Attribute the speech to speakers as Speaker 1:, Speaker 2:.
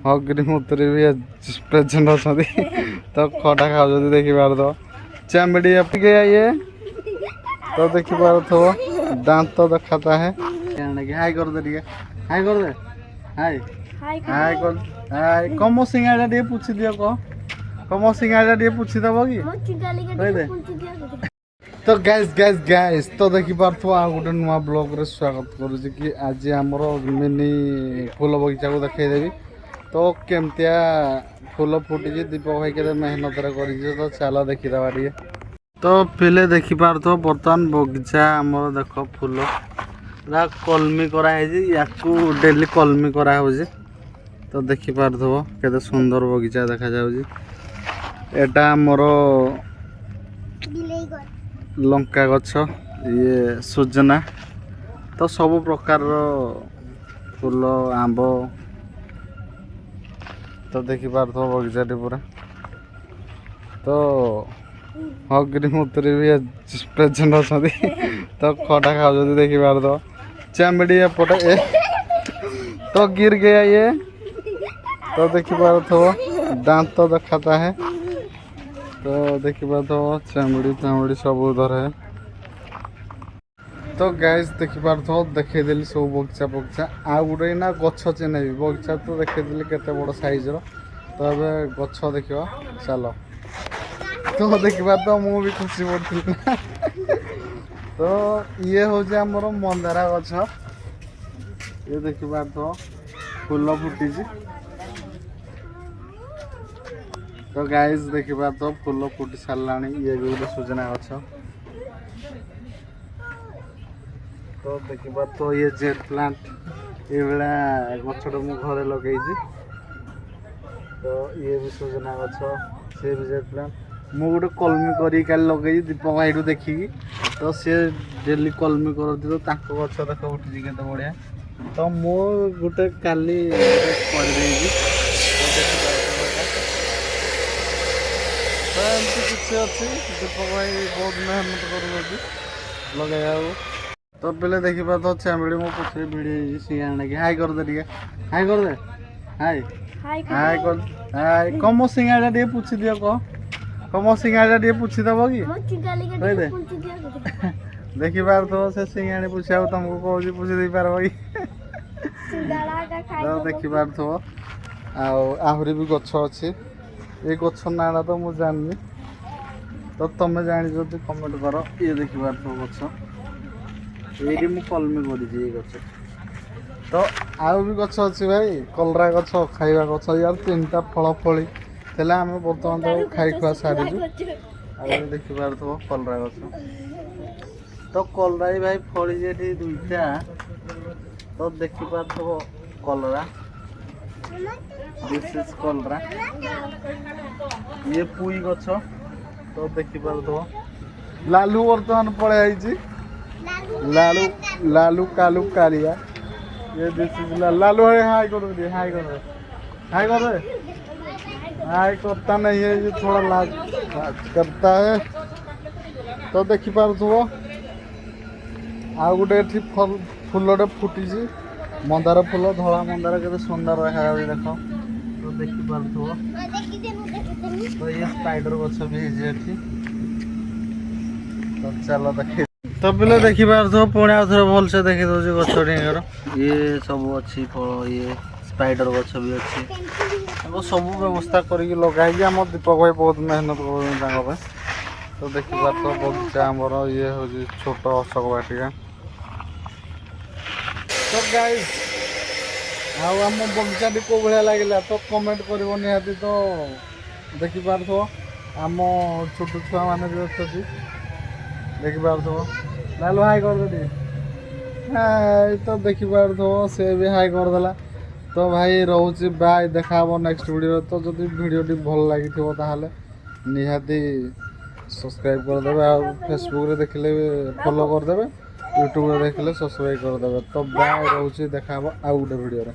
Speaker 1: हगरी मुतरी भी प्रेजेंट अच्छा तो खटा खाऊ देखी पार तो चमड़ी अपके ये तो देखी पार थो दांत तो दिखाता है हाय कर दे हाय कर दे हाय हाय कर हाय कम सिंगाड़ा टे पूछ दियो कम सिंगाड़ा टे पूछ दब कि तो गैस गैस गैस तो देखी पार्थो आ गोटे नुआ ब्लॉग रे स्वागत करूँ कि आज आमर मिनी फूल बगीचा को देखेदेवी तो केमतिया फूल फुटी दीपक भाई के मेहनत कर चल देखीदे टे तो पिले देखी पार्थो बर्तमान बगीचा आमर देख फूल कलमी कराई या डेली कलमी करा तो देखी पार्थो केते सुंदर बगीचा देखा जाटा आमर लंका गछ ये सुजना तो सब प्रकार फूल आंब तो देखी पार्थो बगीचा पूरा तो हगरी मुतरी भी प्रेजेंट अच्छा तो खटा खाऊ देखी पार्थो चमड़ी एपटे तो गिर गया ये तो देखी पार्थो दांत तो दिखाता है तो देखी पार्थो चमड़ी सब उधर है तो गैस देखी पार्थो देखेदेली सब बगीचा बगीचा आ गोटे ना गछ चेनेबी बगीचा तो देखेदेली केते बड़ साइज रो तो ए गछ देखियो चलो तो देखी पार्थो मु भी खुशी पड़ती तो ये हूँ आमर मंदारा गछ ये देखी पार्थो फूल फुटी तो गाइस देखी पार्थो फूल फुटी सारा ये भी गोटे सुजना गछ तो देखी पार्थो ये जेट प्लांट ये भाया गछटा मु घरे लगे तो ये भी सुजना गछ से भी जेट प्लांट मु गोटे कलमी कर लगे दीपक भाई देखिकी तो सी डेली कलमी करती तो गछ देख उठी के बढ़िया तो मु गोटे काली तो एमती किसी अच्छी दीपक भाई बहुत मेहनत कर लगे तो पहले देखी पार्थ चमड़ी मो पछे भिड़ी सिंगाड़ा की हाय कर दे हाय कर दे हाय हाय कर हाय कम सिंगाड़ा टे पूछ दियो कम सिंगाड़ा टे पूछ दब कि देखी पार्थ से सिंगाड़ी पूछा तुमको कौन पूछ दे पार कि तो देखी पार्थ आहरी भी गछ अच्छी ये गछ नाड़ा तो मुझे जानी तो तुम्हें जानी जो कमेंट कर ये देखी पार्थ गछ ये मु कलमी कर गछ तो आउ भी गछ अच्छी भाई कलरा गछ खाइबा गछ यार 3टा फल फली थे आम बर्तमान तो खाई खुआ सारी देखी पार्थ कलरा गछ तो कलरा भाई फली जे 2टा तो देखी पार्थ कलरा दिस इज कलरा ये पुई गछ तो देखी पार्थो लालू बर्तमान पड़े आई लालू लालू कालू कालिया ये दिस इज लालू है हाय कर दे हाय कर दे हाय कर दे हाय करता नहीं है ये थोड़ा लाज करता है तो देखी पार्थो आ गोटे फल फूलटे फुटी मंदार फूल धला मंदार के सुंदर देखा देख तो देखी पार्थो तो ये स्पाइडर गछ भी है तो चलो देख तो पहले देखी पार्थो पुणी आउ थे भल से देखी दौर गछर ये सब अच्छी फल ये स्पाइडर गछ भी अच्छी सब व्यवस्था करके लगाई आम दीपक भाई बहुत मेहनत कर तो देखी पार्थो बगीचा आमर ये हूँ छोट अशोक बाटिका तो गाइस आम बगीचा टी कौ भाया लगे तो कमेंट कर निहाती तो देखी पार्थो आम छोट छुआ मैंने भी अच्छी देखी पार्थो लालू हाई कर दे हाय तो देखी पार्थो से भी हाई करदेला तो भाई रोचे बाय देखा नेक्स्ट वीडियो तो जब वीडियोटी भल लगी ताहले निहाती सब्सक्राइब करदे आ फेसबुक रे देखले फॉलो करदे यूट्यूब रे देखले सब्सक्राइब करदे तो बाय रोचे देखा आउ गोटे वीडियो रे।